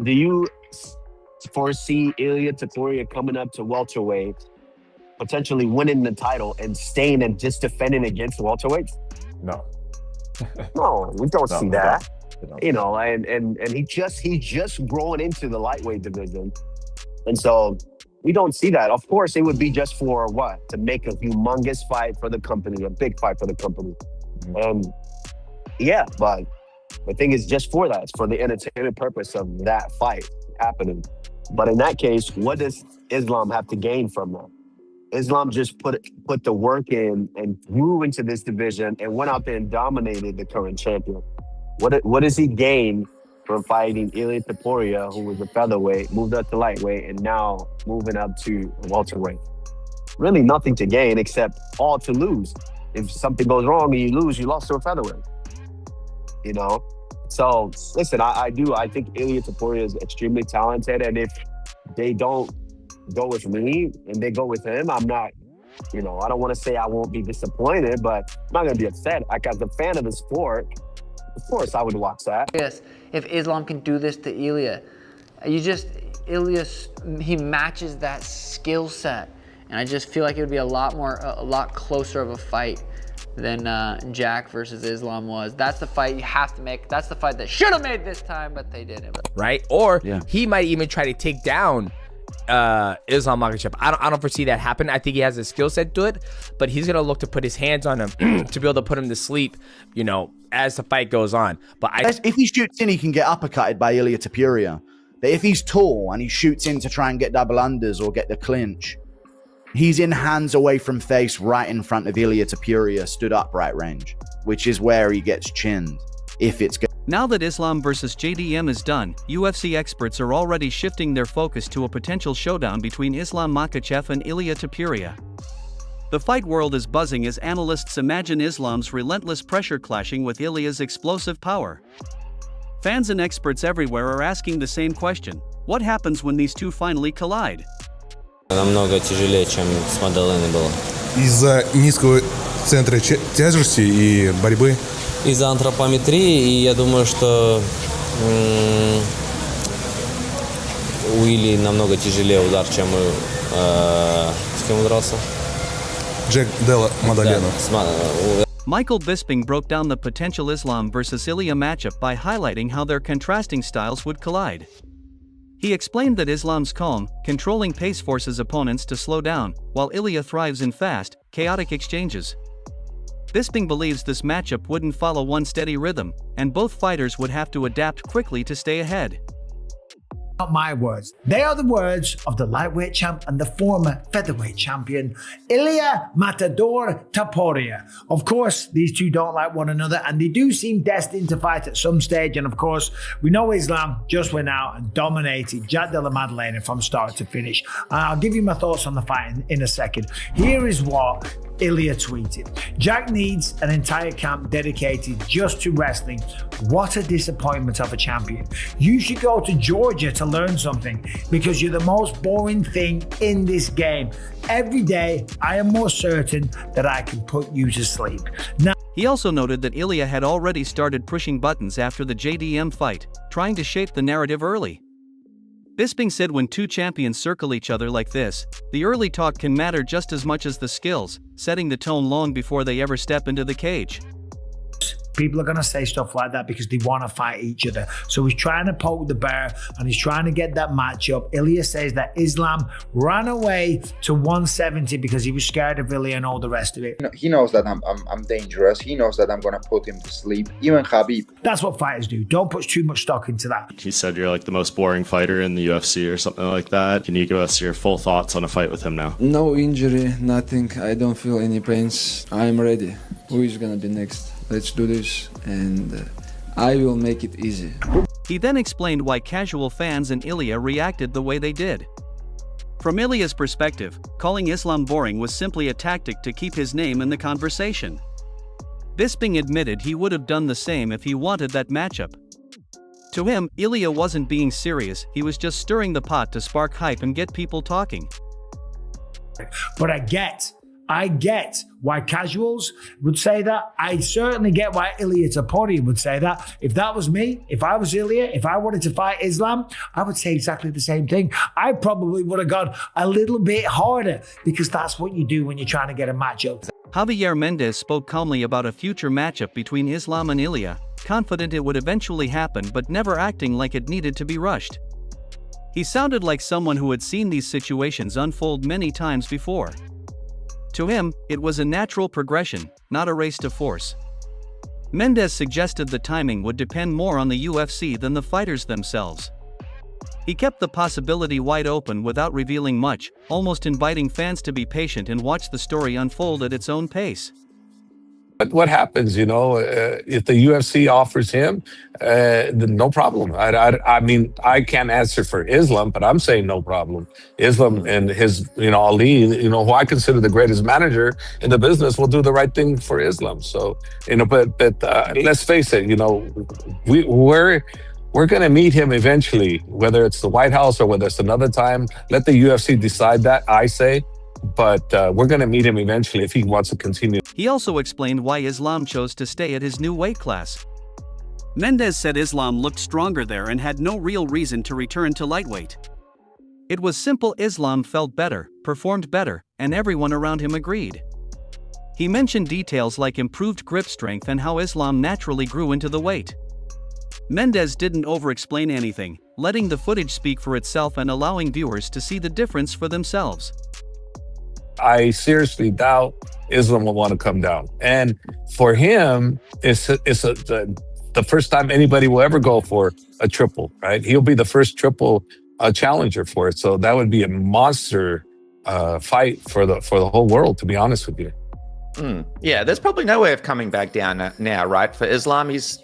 Do you foresee Ilia Topuria coming up to welterweight, potentially winning the title and staying and just defending against welterweights? No. No, we don't No, see we that. don't. You know, and he just growing into the lightweight division, and so we don't see that. Of course, it would be just for what, to make a humongous fight for the company, a big fight for the company, and yeah, but the thing is just for that, it's for the entertainment purpose of that fight happening. But in that case, what does Islam have to gain from that? Islam just put the work in and grew into this division and went out there and dominated the current champion. What does he gain from fighting Ilia Topuria, who was a featherweight, moved up to lightweight, and now moving up to welterweight? Really nothing to gain except all to lose. If something goes wrong and you lose, you lost to a featherweight. You know? So, listen, I think Ilia Topuria is extremely talented, and if they don't go with me and they go with him, I'm not, I don't want to say I won't be disappointed, but I'm not going to be upset. Like, as a fan of the sport, of course I would watch that. Yes, if Islam can do this to Ilia, Ilia, he matches that skill set. And I just feel like it would be a lot closer of a fight than Jack versus Islam was. That's the fight you have to make. That's the fight that should have made this time, but they didn't. Right? Or he might even try to take down Islam Makhachev. I don't foresee that happen. I think he has a skill set to it, but he's gonna look to put his hands on him to be able to put him to sleep, as the fight goes on. But if he shoots in, he can get uppercutted by Ilia Topuria. But if he's tall and he shoots in to try and get double unders or get the clinch, he's in hands away from face right in front of Ilia Topuria, stood upright range, which is where he gets chinned if it's good. Now that Islam versus JDM is done, UFC experts are already shifting their focus to a potential showdown between Islam Makhachev and Ilia Topuria. The fight world is buzzing as analysts imagine Islam's relentless pressure clashing with Ilia's explosive power. Fans and experts everywhere are asking the same question: what happens when these two finally collide? Намного тяжелее, чем с Мадалиной было. Из-за низкого центра тяжести и борьбы. Из-за антропометрии, и я думаю, что у Ильи намного тяжелее удар, чем с кем он дрался? Джек Делла Мадалена. Michael Bisping broke down the potential Islam versus Ilia matchup by highlighting how their contrasting styles would collide. He explained that Islam's calm, controlling pace forces opponents to slow down, while Ilia thrives in fast, chaotic exchanges. Bisping believes this matchup wouldn't follow one steady rhythm, and both fighters would have to adapt quickly to stay ahead. Not my words. They are the words of the lightweight champ and the former featherweight champion, Ilia Matador Topuria. Of course, these two don't like one another, and they do seem destined to fight at some stage. And of course, we know Islam just went out and dominated Jack Della Maddalena from start to finish. I'll give you my thoughts on the fight in a second. Here is what Ilia tweeted: Jack needs an entire camp dedicated just to wrestling. What a disappointment of a champion. You should go to Georgia to learn something, because you're the most boring thing in this game. Every day, I am more certain that I can put you to sleep. Now, he also noted that Ilia had already started pushing buttons after the JDM fight, trying to shape the narrative early. Bisping said when two champions circle each other like this, the early talk can matter just as much as the skills, setting the tone long before they ever step into the cage. people are going to say stuff like that because they want to fight each other. So he's trying to poke the bear and he's trying to get that matchup. Ilia says that Islam ran away to 170 because he was scared of Ilia and all the rest of it. He knows that I'm dangerous. He knows that I'm going to put him to sleep. Even Khabib. That's what fighters do. Don't put too much stock into that. He said you're like the most boring fighter in the UFC or something like that. Can you give us your full thoughts on a fight with him now? No injury, nothing. I don't feel any pains. I'm ready. Who is going to be next? Let's do this, and I will make it easy. He then explained why casual fans and Ilia reacted the way they did. From Ilia's perspective, calling Islam boring was simply a tactic to keep his name in the conversation. Bisping admitted he would have done the same if he wanted that matchup. To him, Ilia wasn't being serious, he was just stirring the pot to spark hype and get people talking. But I get I get why casuals would say that. I certainly get why Ilia Topuria would say that. If that was me, if I was Ilia, if I wanted to fight Islam, I would say exactly the same thing. I probably would have gone a little bit harder because that's what you do when you're trying to get a matchup. Javier Mendez spoke calmly about a future matchup between Islam and Ilia, confident it would eventually happen but never acting like it needed to be rushed. He sounded like someone who had seen these situations unfold many times before. To him, it was a natural progression, not a race to force. Mendez suggested the timing would depend more on the UFC than the fighters themselves. He kept the possibility wide open without revealing much, almost inviting fans to be patient and watch the story unfold at its own pace. But what happens, if the UFC offers him, then no problem. I mean, I can't answer for Islam, but I'm saying no problem. Islam and his, Ali, who I consider the greatest manager in the business, will do the right thing for Islam. So, but let's face it, we're going to meet him eventually, whether it's the White House or whether it's another time. Let the UFC decide that, I say. But we're going to meet him eventually if he wants to continue. He also explained why Islam chose to stay at his new weight class. Mendez said Islam looked stronger there and had no real reason to return to lightweight. It was simple. Islam felt better, performed better, and everyone around him agreed. He mentioned details like improved grip strength and how Islam naturally grew into the weight. Mendez didn't over-explain anything, letting the footage speak for itself and allowing viewers to see the difference for themselves. I seriously doubt Islam will want to come down. And for him, it's the first time anybody will ever go for a triple, right? He'll be the first triple challenger for it. So that would be a monster fight for the whole world, to be honest with you. Yeah, there's probably no way of coming back down now, right? For Islam, he's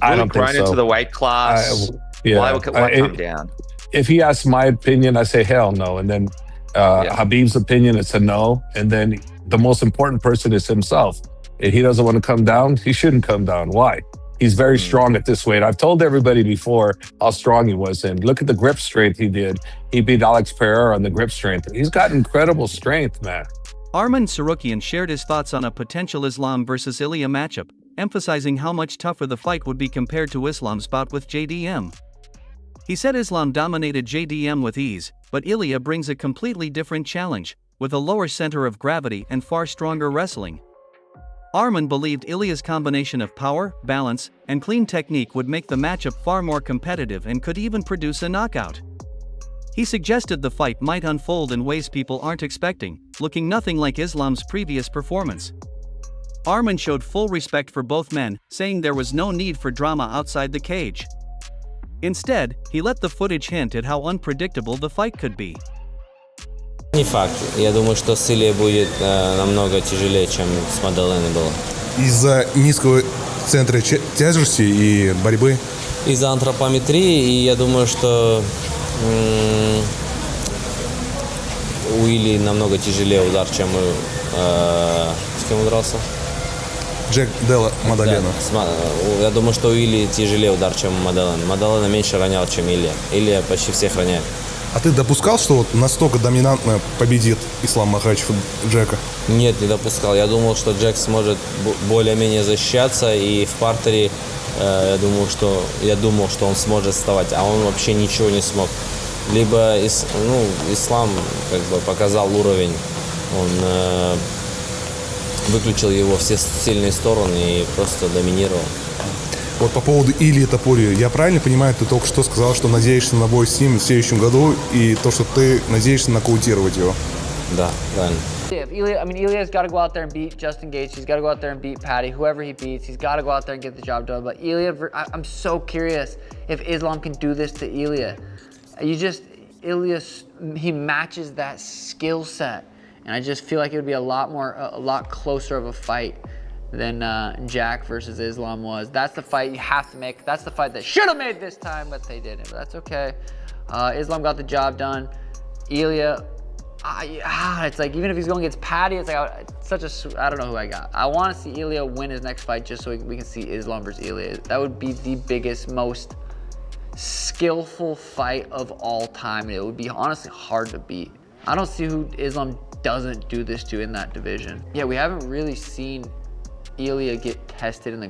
really grown into the weight class. Why come down? If he asks my opinion, I say hell no. And then Habib's opinion is a no. And then the most important person is himself. If he doesn't want to come down, he shouldn't come down. Why? He's very strong at this weight. I've told everybody before how strong he was. And look at the grip strength he did. He beat Alex Pereira on the grip strength. He's got incredible strength, man. Arman Sarukian shared his thoughts on a potential Islam versus Ilia matchup, emphasizing how much tougher the fight would be compared to Islam's bout with JDM. He said Islam dominated JDM with ease, but Ilia brings a completely different challenge, with a lower center of gravity and far stronger wrestling. Arman believed Ilia's combination of power, balance, and clean technique would make the matchup far more competitive and could even produce a knockout. He suggested the fight might unfold in ways people aren't expecting, looking nothing like Islam's previous performance. Arman showed full respect for both men, saying there was no need for drama outside the cage. Instead, he let the footage hint at how unpredictable the fight could be. Не факт. Я думаю, что с Ильей будет намного тяжелее, чем с Мадаленой было. Из-за низкого центра тяжести и борьбы? Из-за антропометрии, и я думаю, что у Ильи намного тяжелее удар, чем с кем он дрался? Джек Делла Мадалена. Я думаю, что у Ильи тяжелее удар, чем у Мадалена. Мадалена меньше ронял, чем Илья. Илья почти всех роняет. А ты допускал, что вот настолько доминантно победит Ислам Махачев Джека? Нет, не допускал. Я думал, что Джек сможет более-менее защищаться, и в партере я думал, что он сможет вставать, а он вообще ничего не смог. Либо Ислам как бы показал уровень, он выключил его все сильные стороны и просто доминировал. Вот по поводу Илии Топурии, я правильно понимаю, ты только что сказал, что надеешься на бой с ним в следующем году, и то, что ты надеешься нокаутировать его? Да, правильно. Ilia's got to go out there and beat Justin Gaethje. He's got to go out there and beat Patty, whoever he beats. He's got to go out there and get the job done. But Ilia, I'm so curious if Islam can do this to Ilia. Ilia, he matches that skill set, and I just feel like it would be a lot closer of a fight than Jack versus Islam was. That's the fight you have to make. That's the fight that should have made this time, but they didn't. But that's okay. Islam got the job done. Ilia, it's like even if he's going against Patty, it's like I don't know who I got. I want to see Ilia win his next fight just so we can see Islam versus Ilia. That would be the biggest, most skillful fight of all time, and it would be honestly hard to beat. I don't see who Islam doesn't do this to in that division. Yeah, we haven't really seen Ilia get tested in the